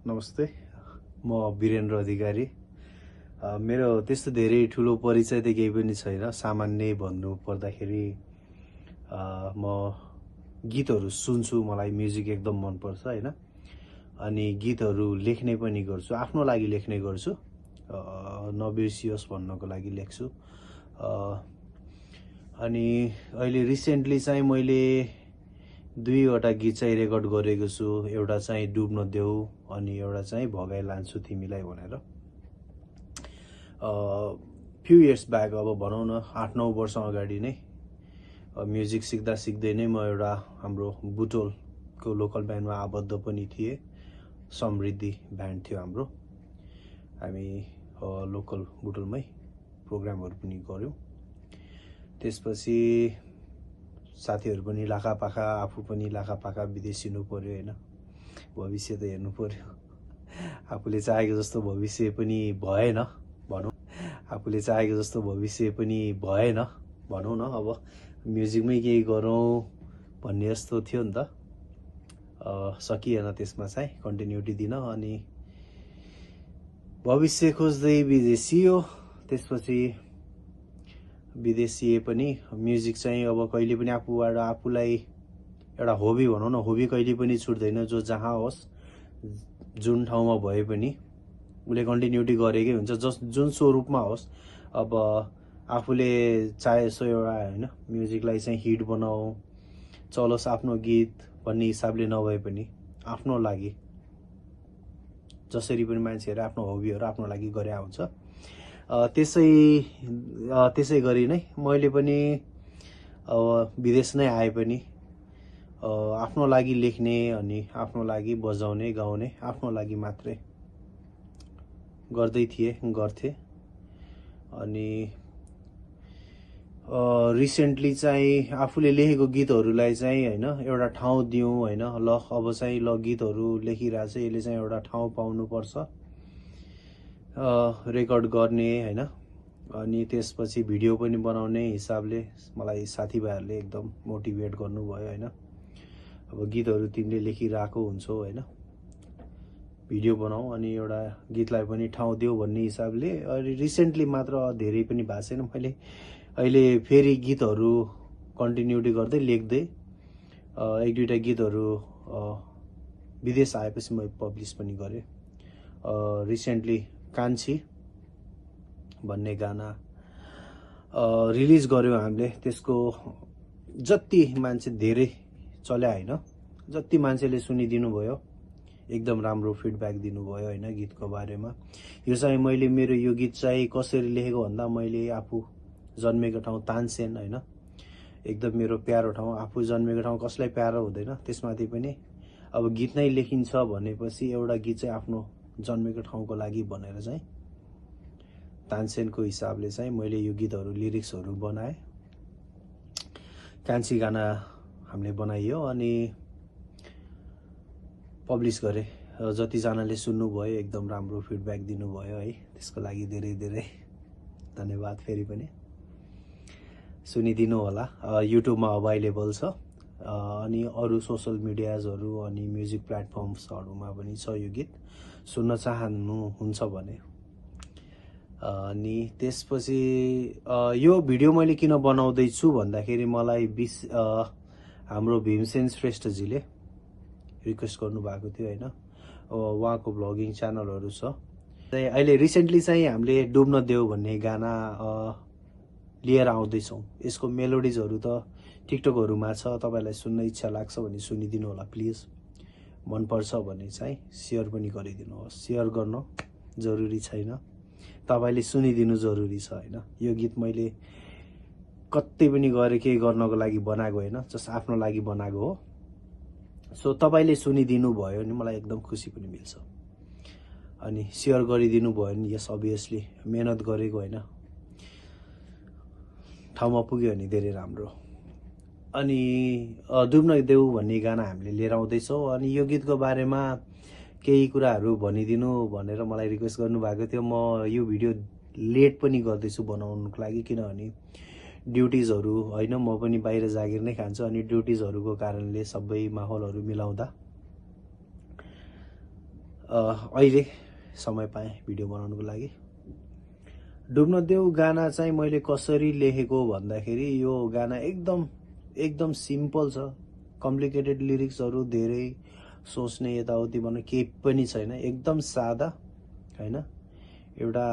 नमस्ते, म वीरेन्द्र अधिकारी। मेरो त्यस्तो धेरै ठुलो परिचय त केही पनि छैन। सामान्य भन्नु पर्दाखेरि म गीतहरू सुन्छु, मलाई म्युजिक एकदम मनपर्छ हैन। अनि गीतहरू लेख्ने पनि गर्छु, आफ्नो लागि लेख्ने गर्छु। नबिर्सियोस् भन्नको लागि लेख्छु। अनि अहिले रिसेन्टली चाहिँ मैले 2वटा गीत चाहिँ रेकर्ड गरेको छु। एउटा चाहिँ डुब्न देऊ अनि एउटा चाहिँ भगाइ लान्छु तिमीलाई भनेर। फ्यु इयर्स ब्याक, अब भनौँ न 8-9 वर्ष अगाडि नै म्युजिक सिक्दा सिक्दै नै म एउटा हाम्रो बुटोलको लोकल ब्यान्डमा आबद्ध पनि थिएँ। समृद्धि ब्यान्ड थियो हाम्रो। हामी लोकल बुटोलमै प्रोग्रामहरू पनि गऱ्यौँ। त्यसपछि साथीहरू पनि लाखापाखा, आफू पनि लाखापाखा विदेशिनु पर्यो हैन। भविष्य त हेर्नु पर्यो। आफूले चाहेको जस्तो भविष्य पनि भएन भनौँ। आफूले चाहेको जस्तो भविष्य पनि भएन भनौँ न। अब म्युजिकमै केही गरौँ भन्ने जस्तो थियो नि त। सकिएन त्यसमा चाहिँ कन्टिन्युटी दिन। अनि भविष्य खोज्दै विदेशियो। त्यसपछि विदेशिए पनि म्युजिक चाहिँ अब कहिले पनि आफूलाई एउटा हबी भनौँ न, हबी कहिले पनि छुट्दैन। जो जहाँ होस्, जुन ठाउँमा भए पनि उसले कन्टिन्युटी गरेकै हुन्छ, जुन स्वरूपमा होस्। अब आफूले चाहे सो एउटा होइन म्युजिकलाई चाहिँ हिट बनाऊ, चलोस् आफ्नो गीत भन्ने हिसाबले नभए पनि आफ्नो लागि, जसरी पनि मान्छेहरू आफ्नो हबीहरू आफ्नो लागि गरे हुन्छ। त्यसै गरी नै मैले पनि विदेश नै आए पनि आफ्नो लागि लेख्ने अनि आफ्नो लागि बजाउने गाउने, आफ्नो लागि मात्रै गर्थे। अनि रिसेन्टली चाहिँ आफूले लेखेको गीतहरूलाई चाहिँ होइन एउटा ठाउँ दिउँ होइन। अब चाहिँ गीतहरू लेखिरहेछ, यसले चाहिँ एउटा ठाउँ पाउनुपर्छ, रेकर्ड गर्ने होइन। अनि त्यसपछि भिडियो पनि बनाउने हिसाबले मलाई साथीभाइहरूले एकदम मोटिभेट गर्नुभयो होइन। अब गीतहरू तिमीले लेखिरहेको हुन्छौ होइन, भिडियो बनाऊ अनि एउटा गीतलाई पनि ठाउँ देऊ भन्ने हिसाबले। अहिले रिसेन्टली मात्र, धेरै पनि भएको छैन, मैले अहिले फेरि गीतहरू कन्टिन्युटी गर्दै लेख्दै 1-2टा गीतहरू विदेश आएपछि म पब्लिस पनि गरेँ। रिसेन्टली कान्छी भन्ने गाना रिलिज गर्यो हामीले। त्यसको जति मान्छे धेरै चल्या होइन, जति मान्छेले सुनिदिनु भयो एकदम राम्रो फिडब्याक दिनुभयो होइन गीतको बारेमा। यो चाहिँ मेरो यो गीत चाहिँ कसरी लेखेको भन्दा, मैले आफू जन्मेको ठाउँ तानसेन होइन, एकदम मेरो प्यारो ठाउँ। आफू जन्मेको ठाउँ कसलाई प्यारो हुँदैन। त्यसमाथि पनि अब गीत नै लेखिन्छ भनेपछि एउटा गीत चाहिँ आफ्नो जन्मेको ठाउँको लागि भनेर चाहिँ तानसेनको हिसाबले चाहिँ मैले यो गीतहरू लिरिक्सहरू बनाएँ। कान्छी गाना हामीले बनाइयो अनि पब्लिस गरेँ। जतिजनाले सुन्नुभयो एकदम राम्रो फिडब्याक दिनुभयो है, त्यसको लागि धेरै धेरै धन्यवाद। फेरि पनि सुनिदिनु होला। युट्युबमा अभाइलेबल छ अनि अरू सोसल मिडियाजहरू अनि म्युजिक प्लेटफर्म्सहरूमा पनि छ यो गीत। सुन्न चाहनुहुन्छ भने। अनि त्यसपछि यो भिडियो मैले किन बनाउँदैछु भन्दाखेरि मलाई हाम्रो भीमसेन श्रेष्ठजीले रिक्वेस्ट गर्नुभएको थियो होइन। उहाँको भ्लगिङ च्यानलहरू छ। अहिले रिसेन्टली चाहिँ हामीले डुब्न देऊ भन्ने गाना लिएर आउँदैछौँ। यसको मेलोडिजहरू त टिकटकहरूमा छ, तपाईँलाई सुन्न इच्छा लाग्छ भने सुनिदिनु होला प्लिज। मनपर्छ भने चाहिँ सेयर पनि गरिदिनुहोस्। सेयर गर्न जरुरी छैन, तपाईँले सुनिदिनु जरुरी छ होइन। यो गीत मैले कतै पनि गएर केही गर्नको लागि बनाएको होइन, जस्ट आफ्नो लागि बनाएको हो। सो तपाईँले सुनिदिनु भयो भने मलाई एकदम खुसी पनि मिल्छ। अनि सेयर गरिदिनु भयो भने यस अभियसली मेहनत गरेको होइन, ठाउँमा पुग्यो भने धेरै राम्रो। अनि डुब्न देऊ भन्ने गाना हामीले लिएर आउँदैछौँ। अनि यो गीतको बारेमा केही कुराहरू भनिदिनु भनेर मलाई रिक्वेस्ट गर्नुभएको थियो। म यो भिडियो लेट पनि गर्दैछु बनाउनुको लागि, किनभने ड्युटिजहरू होइन, म पनि बाहिर जागिर नै खान्छु। अनि ड्युटिजहरूको कारणले सबै माहौलहरू मिलाउँदा अहिले समय पाएँ भिडियो बनाउनको लागि। डुब्न देऊ गाना चाहिँ मैले कसरी लेखेको भन्दाखेरि यो गाना एकदम सिम्पल छ। कम्प्लिकेटेड लिरिक्सहरू धेरै सोच्ने यताउति भन्ने केही पनि छैन, एकदम सादा हैन। एउटा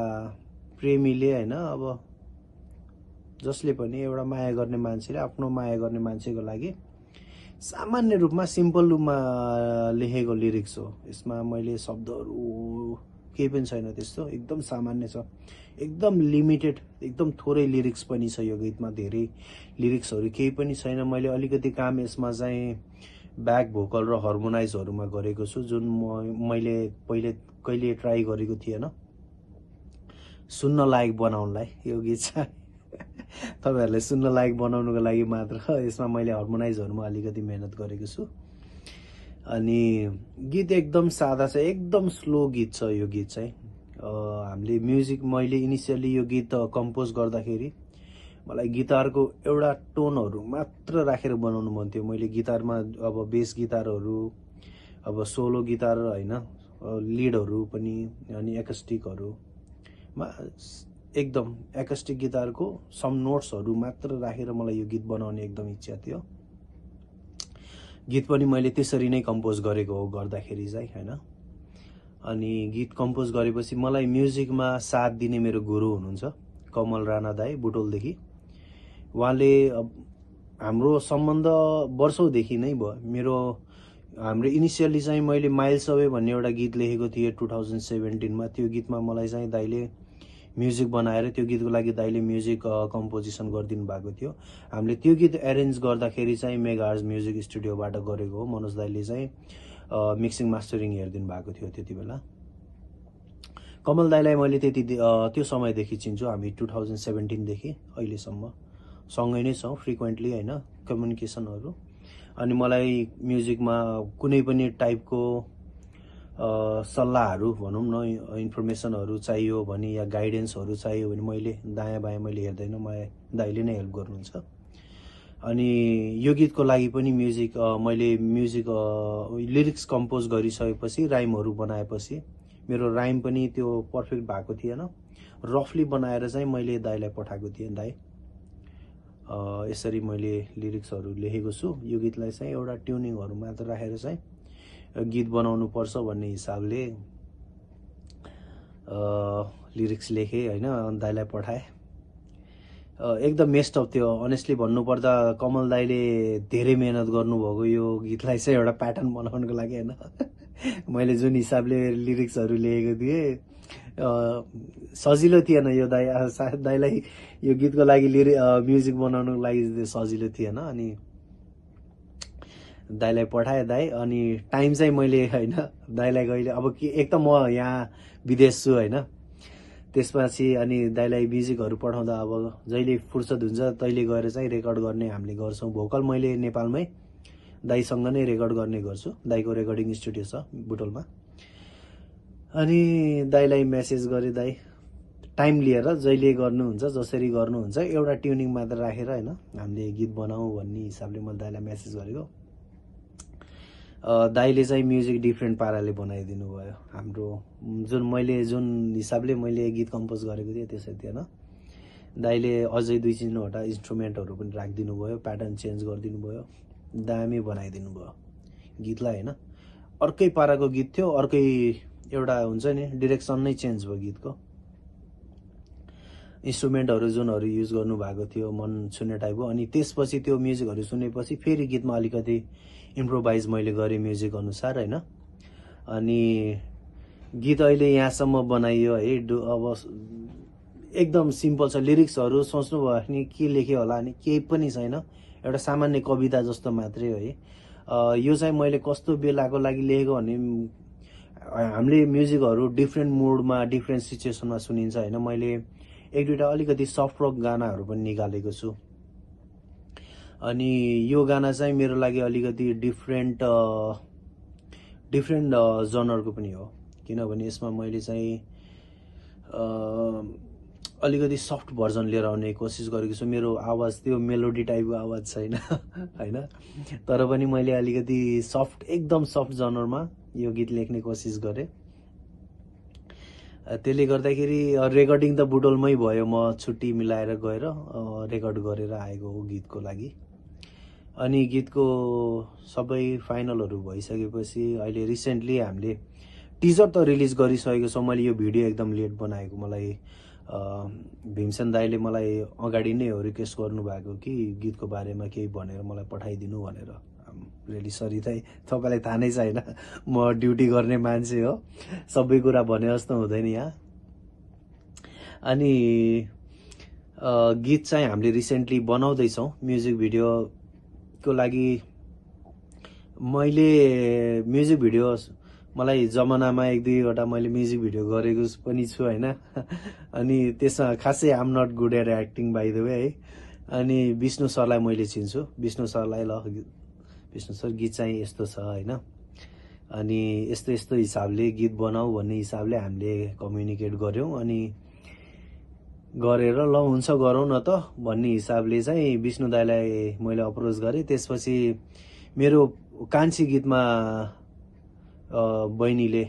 प्रेमीले हैन, अब जसले पनि एउटा माया गर्ने मान्छेले आफ्नो माया गर्ने मान्छेको लागि सामान्य रूपमा सिम्पल रूपमा लेखेको लिरिक्स हो। यसमा मैले शब्दहरू केही पनि छैन त्यस्तो, एकदम सामान्य छ, एकदम लिमिटेड, एकदम थोरै लिरिक्स पनि छ यो गीतमा, धेरै लिरिक्सहरू केही पनि छैन। मैले अलिकति काम यसमा चाहिँ ब्याक भोकल र हार्मोनाइजहरूमा गरेको छु, जुन मैले पहिले कहिले ट्राई गरेको थिएन सुन्न लायक बनाउनलाई। यो गीत चाहिँ तपाईहरुले सुन्न लायक बनाउनको लागि मात्र यसमा मैले हार्मोनाइजहरुमा अलिकति मेहनत गरेको छु। अनि गीत एकदम सादा छ, एकदम स्लो गीत छ यो गीत चाहिँ। हामीले म्युजिक मैले इनिशियली यो गीत कम्पोज गर्दाखेरि मलाई गिटारको एउटा टोनहरु मात्र राखेर बनाउनु मन थियो। मैले गिटारमा अब बेस गिटारहरु, अब सोलो गिटार हैन, लिडहरु पनि, अनि एक्स्टिकहरुमा एकदम एक्स्टिक गिटारको सम नोट्सहरु मात्र राखेर मलाई यो गीत बनाउने एकदम इच्छा थियो। गीत पनि मैले त्यसरी नै कम्पोज गरेको हो गर्दाखेरि चाहिँ हैन। अनि गीत कम्पोज गरेपछि मलाई म्युजिकमा साथ दिने मेरो गुरु हुनुहुन्छ कमल राणा दाइ बुटोलदेखि। उहाँले हाम्रो सम्बन्ध वर्षौंदेखि नै भयो। हाम्रो इनिशियली चाहिँ मैले माइल्स अवे भन्ने एउटा गीत लेखेको थिएँ 2017 मा। त्यो गीतमा मलाई चाहिँ दाइले म्युजिक बनाएर त्यो गीतको लागि दाइले म्युजिक कम्पोजिसन गरिदिनु भएको थियो। हामीले त्यो गीत एरेन्ज गर्दाखेरि चाहिँ मेगार्स म्युजिक स्टुडियोबाट गरेको हो। मनोज दाइले चाहिँ मिक्सिङ मास्टरिङ हेरिदिनु भएको थियो त्यति बेला। कमल दाइलाई मैले त्यो समयदेखि चिन्छु। हामी 2017 देखि अहिलेसम्म सँगै नै छौं फ्रिक्वेन्टली हैन, कम्युनिकेसनहरु। अनि मलाई म्युजिकमा कुनै पनि टाइपको सल्लाहहरु भनौं न, इन्फर्मेसनहरु चाहियो भने या गाइडेन्सहरु चाहियो भने मैले दायाँ बायाँ मैले हेर्दैन, मलाई दाइले नै हेल्प गर्नुहुन्छ। अनि यो गीतको लागि पनि मैले म्युजिक लिरिक्स कम्पोज गरिसकेपछि राइमहरु बनाएपछि मेरो राइम पनि त्यो पर्फेक्ट भएको थिएन। रफली बनाएर चाहिँ मैले दाइलाई पठाएको थिएँ। दाइ यसरी मैले लिरिक्सहरु लेखेको छु। यो गीतलाई चाहिँ एउटा ट्युनिङहरु मात्र राखेर चाहिँ गीत बनाउनु पर्छ भन्ने हिसाबले लिरिक्स लेखे हैन, दाइलाई पठाए। एकदम मेस्ट अप थियो अनेस्टली भन्नुपर्दा। कमल दाइले धेरै मेहनत गर्नुभएको यो गीतलाई चाहिँ एउटा प्याटर्न बनाउनको लागि हैन। मैले जुन हिसाबले लिरिक्सहरु लेखेको थिएँ सजिलो थिएन यो दाइलाई यो गीतको लागि म्युजिक बनाउनको लागि सजिलो थिएन। अनि दाइलाई पठाए दाइ। अनि टाइम चाहिँ मैले हैन दाइलाई कहिले अब एक त म यहाँ विदेश छु हैन, त्यसपछि अनि दाइलाई म्युजिकहरु पठाउँदा अब जहिले फुर्सद हुन्छ तहिले गएर चाहिँ रेकर्ड गर्ने हामीले गर्छौं। भोकल मैले नेपालमै दाइसँग नै रेकर्ड गर्ने गर्छु। दाइको रेकर्डिङ स्टुडियो छ बुटोलमा। अनि दाइलाई मेसेज गरे, दाइ टाइम लिएर जहिले गर्नुहुन्छ जसरी गर्नुहुन्छ एउटा ट्युनिङ मात्र राखेर हैन हामीले गीत बनाऊ भन्ने हिसाबले मैले दाइलाई मेसेज गरेको। दाइले चाहिँ म्युजिक डिफरेन्ट पाराले बनाइदिनु भयो। हाम्रो जुन हिसाबले मैले गीत कम्पोज गरेको थिएँ त्यसरी थिएन। दाइले अझै 2-3वटा इन्स्ट्रुमेन्टहरु पनि राखिदिनु भयो, प्याटर्न चेन्ज गरिदिनु भयो, दामी बनाइदिनु भयो गीतलाई हैन। अर्कै पाराको गीत थियो, अर्कै एउटा हुन्छ नि डाइरेक्सन नै चेन्ज भयो गीतको। इन्स्ट्रुमेन्टहरु जुनहरु युज गर्नु भएको थियो मन छुने टाइपको। अनि त्यसपछि त्यो म्युजिकहरु सुनेपछि फेरि गीतमा अलिकति इम्प्रोभाइज मैले गरे म्युजिक अनुसार हैन। अनि गीत अहिले यहाँसम्म बनाइयो है। अब एकदम सिम्पल छ। लिरिक्सहरु सोच्नु भयो भने के लेखे होला अनि केही पनि छैन, एउटा सामान्य कविता जस्तो मात्रै हो है। यो चाहिँ मैले कस्तो बेलाको लागि लेखेको भने हामीले म्युजिकहरु डिफरेन्ट मुडमा डिफरेन्ट सिचुएसनमा सुनिन्छ हैन। मैले एक दुईटा अलिकति सफ्ट रक गानाहरु पनि निकालेको छु। अनि यो गाना चाहिँ मेरो लागि अलिकति डिफरेन्ट जनरको पनि हो, किनभने यसमा मैले चाहिँ अलिकति सफ्ट भर्जन लिएर आउने कोसिस गरेको छु। मेरो आवाज त्यो मेलोडी टाइपको आवाज छैन हैन, तर पनि मैले अलिकति एकदम सफ्ट जनरमा यो गीत लेख्ने कोसिस गरे। त्यसले गर्दाखेरि रेकर्डिङ त बुटोलमै भयो, म छुट्टी मिलाएर गएर रेकर्ड गरेर आएको हो गीतको लागि। अनि गीतको सबै फाइनलहरू भइसकेपछि अहिले रिसेन्टली हामीले टिजर त रिलिज गरिसकेको छौँ। मैले यो भिडियो एकदम लेट बनाएको, मलाई भीमसेन दाईले मलाई अगाडि नै हो रिक्वेस्ट गर्नुभएको कि गीतको बारेमा केही भनेर मलाई पठाइदिनु भनेर। रियली सरी दाई, तपाईँलाई थाहा नै छैन, म ड्युटी गर्ने मान्छे हो, सबै कुरा भने जस्तो हुँदैन यहाँ। अनि गीत चाहिँ हामीले रिसेन्टली बनाउँदैछौँ। म्युजिक भिडियोको लागि मैले म्युजिक भिडियो मलाई जमानामा 1-2वटा मैले म्युजिक भिडियो गरेको पनि छु होइन। अनि त्यसमा खासै I'm not good at acting by the way है। अनि विष्णु सरलाई मैले चिन्छु, विष्णु सरलाई ल विष्णु सर गीत चाहिँ यस्तो छ होइन, अनि यस्तो यस्तो हिसाबले गीत बनाऊ भन्ने हिसाबले हामीले कम्युनिकेट गऱ्यौँ। अनि गरेर ल हुन्छ गरौँ न त भन्ने हिसाबले चाहिँ विष्णु दाईलाई मैले अप्रोच गरेँ। त्यसपछि मेरो कान्छी गीतमा बहिनीले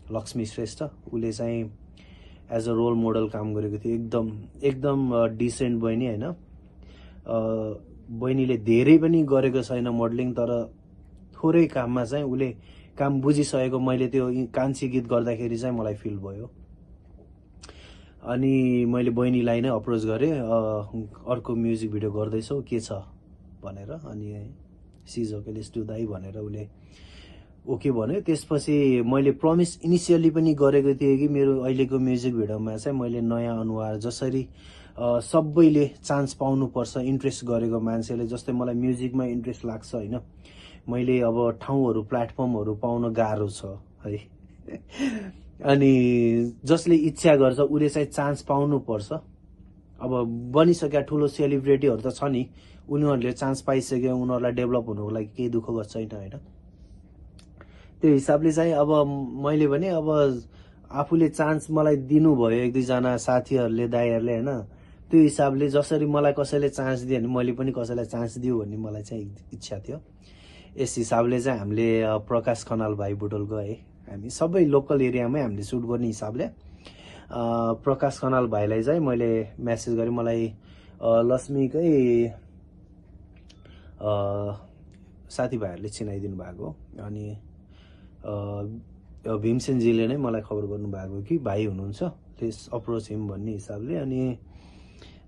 लक्ष्मी श्रेष्ठ उसले चाहिँ एज अ रोल मोडल काम गरेको थियो। एकदम डिसेन्ट बहिनी होइन। बहिनीले धेरै पनि गरेको छैन मोडलिङ, तर थोरै काममा चाहिँ उसले काम बुझिसकेको मैले त्यो कान्छी गीत गर्दाखेरि चाहिँ मलाई फिल भयो। अनि मैले बहिनीलाई नै अप्रोच गरेँ, अर्को म्युजिक भिडियो गर्दैछौ के छ भनेर। अनि सिज ओके लेट्स डु दाई भनेर उसले ओके भन्यो। त्यसपछि मैले प्रमिस इनिसियली पनि गरेको थिएँ कि मेरो अहिलेको म्युजिक भिडियोमा चाहिँ मैले नयाँ अनुहार, जसरी सबैले चान्स पाउनुपर्छ इन्ट्रेस्ट गरेको मान्छेले, जस्तै मलाई म्युजिकमा इन्ट्रेस्ट लाग्छ होइन, मैले अब ठाउँहरू प्लेटफर्महरू पाउन गाह्रो छ है। अनि जसले इच्छा गर्छ उसले चाहिँ चान्स पाउनुपर्छ। अब बनिसकेका ठुलो सेलिब्रेटीहरू त छ नि, उनीहरूले चान्स पाइसक्यो, उनीहरूलाई डेभलप हुनुको लागि केही दुःख गर्छ होइन। त्यो हिसाबले चाहिँ अब मैले भने अब आफूले चान्स मलाई दिनुभयो 1-2जना साथीहरूले, दाइहरूले होइन। त्यो हिसाबले जसरी मलाई कसैले चान्स दियो भने मैले पनि कसैलाई चान्स दियो भन्ने मलाई चाहिँ इच्छा थियो। यस हिसाबले चाहिँ हामीले प्रकाश खनाल भाइ बुटोलको है, हामी सबै लोकल एरियामै हामीले सुट गर्ने हिसाबले प्रकाश खनाल भाइलाई चाहिँ मैले मेसेज गरेँ। मलाई लक्ष्मीकै साथीभाइहरूले चिनाइदिनु भएको। अनि भीमसेनजीले नै मलाई खबर गर्नुभएको कि भाइ हुनुहुन्छ, प्लिज अप्रोच हिम भन्ने हिसाबले। अनि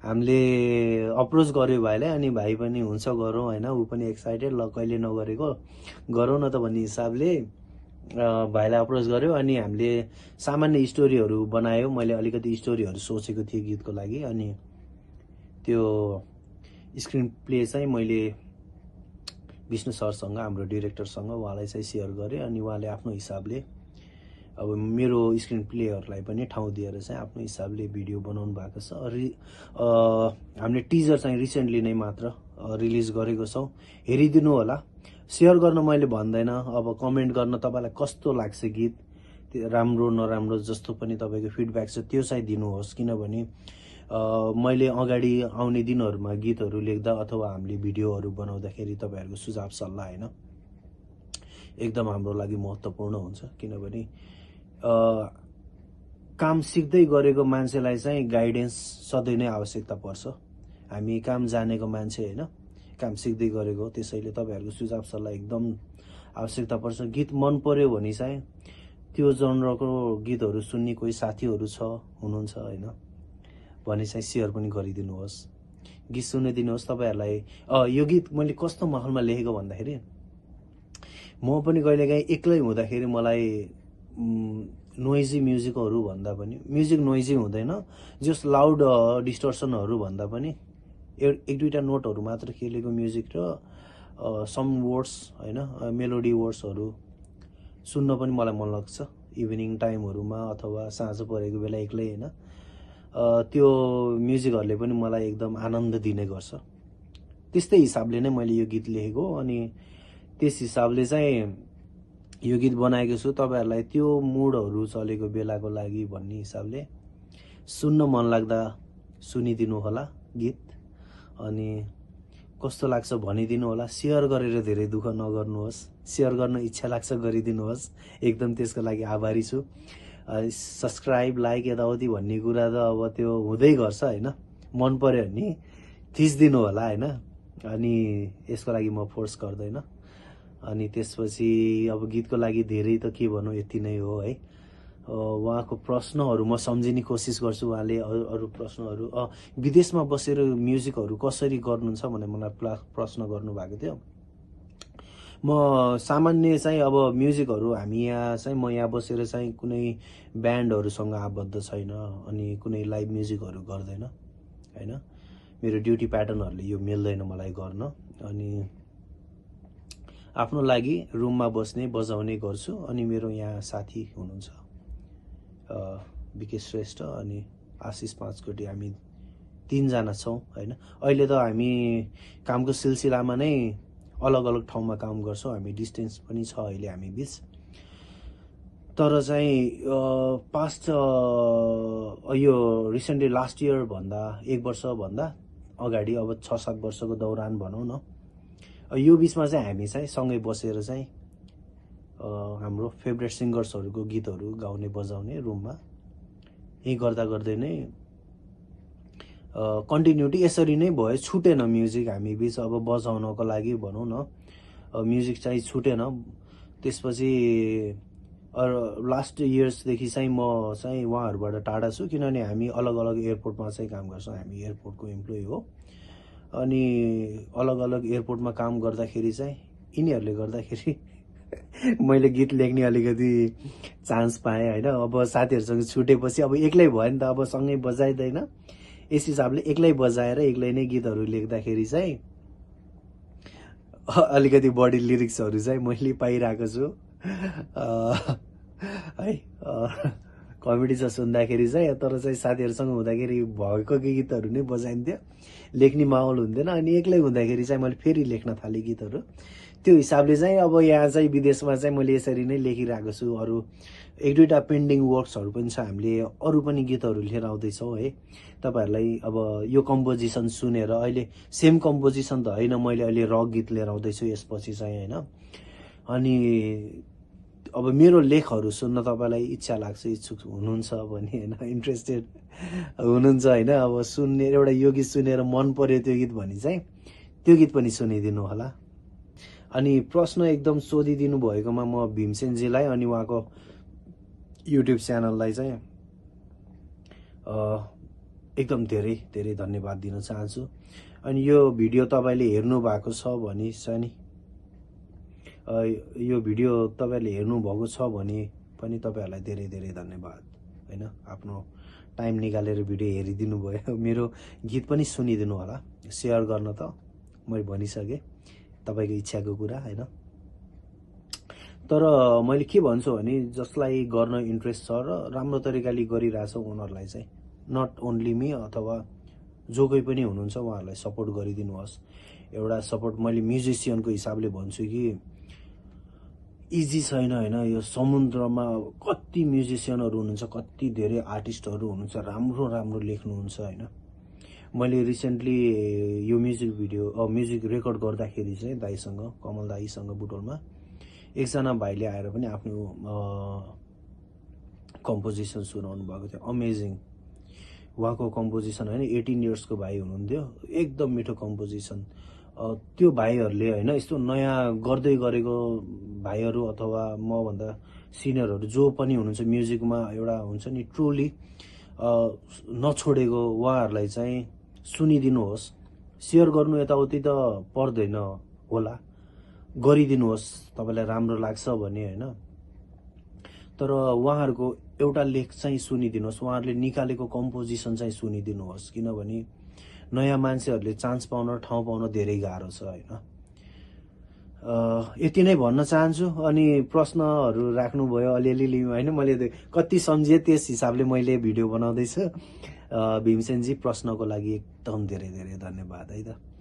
हामीले अप्रोच गर्यो भाइलाई, अनि भाइ पनि हुन्छ गरौँ होइन, ऊ पनि एक्साइटेड, ल कहिले नगरेको गरौँ न त भन्ने हिसाबले भाइलाई अप्रोच गर्यो। अनि हामीले सामान्य स्टोरीहरू बनायो, मैले अलिकति स्टोरीहरू सोचेको थिएँ गीतको लागि। अनि त्यो स्क्रिन प्ले चाहिँ मैले विष्णु सरसँग, हाम्रो डिरेक्टरसँग उहाँलाई चाहिँ सेयर गरेँ। अनि उहाँले आफ्नो हिसाबले अब मेरो स्क्रिन प्लेहरूलाई पनि ठाउँ दिएर चाहिँ आफ्नो हिसाबले भिडियो बनाउनु भएको छ। हामीले टिजर चाहिँ रिसेन्टली नै मात्र रिलिज गरेको छौँ, हेरिदिनु होला। सेयर गर्न मैले भन्दैन, अब कमेन्ट गर्न तपाईँलाई कस्तो लाग्छ गीत, राम्रो नराम्रो जस्तो पनि तपाईँको फिडब्याक छ त्यो चाहिँ दिनुहोस्। किनभने मैले अगाडि आउने दिनहरूमा गीतहरू लेख्दा अथवा हामीले भिडियोहरू बनाउँदाखेरि तपाईँहरूको सुझाव सल्लाह होइन एकदम हाम्रो लागि महत्त्वपूर्ण हुन्छ। किनभने काम सिक्दै गरेको मान्छेलाई चाहिँ गाइडेन्स सधैँ नै आवश्यकता पर्छ। हामी काम जानेको मान्छे होइन, काम सिक्दै गरेको, त्यसैले तपाईँहरूको सुझाव सल्लाह एकदम आवश्यकता पर्छ। गीत मन पर्यो भने चाहिँ त्यो जनरको गीतहरू सुन्ने कोही साथीहरू हुनुहुन्छ होइन भने चाहिँ सेयर पनि गरिदिनुहोस्, गीत सुनिदिनुहोस्। तपाईँहरूलाई यो गीत मैले कस्तो माहौलमा लेखेको भन्दाखेरि, म पनि कहिलेकाहीँ एक्लै हुँदाखेरि मलाई नोइजी म्युजिकहरू भन्दा पनि, म्युजिक नोइजी हुँदैन, जस्ट लाउड डिस्टर्सनहरू भन्दा पनि 1-2टा नोटहरू मात्र खेलेको म्युजिक र सम वर्ड्स होइन, मेलोडी वर्ड्सहरू सुन्न पनि मलाई मन लाग्छ इभिनिङ टाइमहरूमा अथवा साँझ परेको बेला एक्लै होइन। त्यो म्युजिकहरूले पनि मलाई एकदम आनन्द दिने गर्छ। त्यस्तै हिसाबले नै मैले यो गीत लेखेको। अनि त्यस हिसाबले चाहिँ यो गीत बनाएको छु तपाईँहरूलाई त्यो मुडहरू चलेको बेलाको लागि भन्ने हिसाबले। सुन्न मन लाग्दा सुनिदिनु होला गीत, अनि कस्तो लाग्छ भनिदिनु होला। सेयर गरेर धेरै दुःख नगर्नुहोस्, सेयर गर्न इच्छा लाग्छ गरिदिनुहोस्, एकदम त्यसको लागि आभारी छु। सब्सक्राइब लाइक यताउति भन्ने कुरा त अब त्यो हुँदै गर्छ होइन, मन पर्यो भने थिचिदिनु होला होइन। अनि यसको लागि म फोर्स गर्दैन। अनि त्यसपछि अब गीतको लागि धेरै त के भनौँ, यति नै हो है। उहाँको प्रश्नहरू म सम्झिने कोसिस गर्छु। उहाँले अरू प्रश्नहरू विदेशमा बसेर म्युजिकहरू कसरी गर्नुहुन्छ भनेर मलाई प्रश्न गर्नुभएको थियो। म सामान्य चाहिँ अब म्युजिकहरू हामी यहाँ चाहिँ म यहाँ बसेर चाहिँ कुनै ब्यान्डहरूसँग आबद्ध छैन अनि कुनै लाइभ म्युजिकहरू गर्दैन होइन। मेरो ड्युटी प्याटर्नहरूले यो मिल्दैन मलाई गर्न। अनि आफ्नो लागि रुममा बस्ने बजाउने गर्छु। अनि मेरो यहाँ साथी हुनुहुन्छ विके श्रेष्ठ अनि आशिष पाँचकोटी, हामी 3 जना छौँ होइन। अहिले त हामी कामको सिलसिलामा नै अलग अलग ठाउँमा काम गर्छौँ। हामी डिस्टेन्स पनि छ अहिले हामी बिच। तर चाहिँ पास्ट यो रिसेन्टली लास्ट इयर भन्दा 1 वर्ष भन्दा अगाडि अब 6-7 वर्षको दौरान भनौँ न, यो बिचमा चाहिँ हामी चाहिँ सँगै बसेर चाहिँ हाम्रो फेभरेट सिङ्गर्सहरूको गीतहरू गाउने बजाउने रुममा यही गर्दा गर्दै नै कन्टिन्युटी यसरी नै भयो। छुटेन म्युजिक हामी बिच। अब बजाउनको लागि भनौँ न म्युजिक चाहिँ छुटेन। त्यसपछि लास्ट इयर्सदेखि चाहिँ म चाहिँ उहाँहरूबाट टाढा छु, किनभने हामी अलग अलग एयरपोर्टमा चाहिँ काम गर्छौँ। हामी एयरपोर्टको इम्प्लोइ हो। अनि अलग अलग एयरपोर्टमा काम गर्दाखेरि चाहिँ यिनीहरूले गर्दाखेरि मैले गीत लेख्ने अलिकति चान्स पाएँ होइन। अब साथीहरूसँग छुटेपछि अब एक्लै भयो नि त, अब सँगै बजाइँदैन। यस हिसाबले एक्लै बजाएर एक्लै नै गीतहरू लेख्दाखेरि चाहिँ अलिकति बढी लिरिक्सहरू चाहिँ मैले पाइरहेको छु है। कमेडी छ सुन्दाखेरि चाहिँ, तर चाहिँ साथीहरूसँग हुँदाखेरि भएको गीतहरू नै बजाइन्थ्यो, लेख्ने माहौल हुन्थेन। अनि एक्लै हुँदाखेरि चाहिँ मैले फेरि लेख्न थालेँ गीतहरू। त्यो हिसाबले चाहिँ अब यहाँ चाहिँ विदेशमा चाहिँ मैले यसरी नै लेखिरहेको छु। अरू 1-2टा पेन्डिङ वर्क्सहरू पनि छ। हामीले अरू पनि गीतहरू लिएर आउँदैछौँ है। तपाईँहरूलाई अब यो कम्पोजिसन सुनेर अहिले सेम कम्पोजिसन त होइन, मैले अहिले रक गीत लिएर आउँदैछु यसपछि चाहिँ होइन। अनि अब मेरो लेखहरू सुन्न तपाईँलाई इच्छा लाग्छ, इच्छुक हुनुहुन्छ भने होइन, इन्ट्रेस्टेड हुनुहुन्छ होइन, अब सुन्ने एउटा यो गीत सुनेर मन पर्यो त्यो गीत भने चाहिँ त्यो गीत पनि सुनिदिनु होला। अनि प्रश्न एकदम सोधिदिनु भएकोमा म भीमसेनजीलाई अनि उहाँको युट्युब च्यानललाई चाहिँ एकदम धेरै धेरै धन्यवाद दिन चाहन्छु। अनि यो भिडियो तपाईँले हेर्नु भएको छ भने चाहिँ यो भिडियो तपाईँहरूले हेर्नुभएको छ भने पनि तपाईँहरूलाई धेरै धेरै धन्यवाद होइन। आफ्नो टाइम निकालेर भिडियो हेरिदिनु भयो। मेरो गीत पनि सुनिदिनु होला। सेयर गर्न त मैले भनिसकेँ, तपाईँको इच्छाको कुरा होइन। तर मैले के भन्छु भने जसलाई गर्न इन्ट्रेस्ट छ र राम्रो तरिकाले गरिरहेछ उनीहरूलाई चाहिँ नट ओन्ली मी अथवा जो कोही पनि हुनुहुन्छ उहाँहरूलाई सपोर्ट गरिदिनुहोस्। एउटा सपोर्ट मैले म्युजिसियनको हिसाबले भन्छु कि इजी छैन होइन। यो समुद्रमा कति म्युजिसियनहरू हुनुहुन्छ, कति धेरै आर्टिस्टहरू हुनुहुन्छ, राम्रो राम्रो लेख्नुहुन्छ होइन। मैले रिसेन्टली यो म्युजिक रेकर्ड गर्दाखेरि चाहिँ दाईसँग, कमल दाईसँग बुटोलमा एकजना भाइले आएर पनि आफ्नो कम्पोजिसन सुनाउनु भएको थियो। अमेजिङ उहाँको कम्पोजिसन होइन। 18 इयर्सको भाइ हुनुहुन्थ्यो, एकदम मिठो कम्पोजिसन। त्यो भाइहरूले होइन, यस्तो नयाँ गर्दै गरेको भाइहरू अथवा मभन्दा सिनियरहरू जो पनि हुनुहुन्छ म्युजिकमा, एउटा हुन्छ नि ट्रुली नछोडेको, उहाँहरूलाई चाहिँ सुनिदिनुहोस्। सेयर गर्नु यताउति त पर्दैन होला, गरिदिनुहोस् तपाईँलाई राम्रो लाग्छ भने होइन। तर उहाँहरूको एउटा लेख चाहिँ सुनिदिनुहोस्, उहाँहरूले निकालेको कम्पोजिसन चाहिँ सुनिदिनुहोस्। किनभने नयाँ मान्छेहरूले चान्स पाउन, ठाउँ पाउन धेरै गाह्रो छ होइन। यति नै भन्न चाहन्छु। अनि प्रश्नहरू राख्नुभयो अलिअलि होइन, मैले कति सम्झेँ त्यस हिसाबले मैले भिडियो बनाउँदैछु। भीमसेनजी प्रश्नको लागि एकदम धेरै धेरै धन्यवाद है त।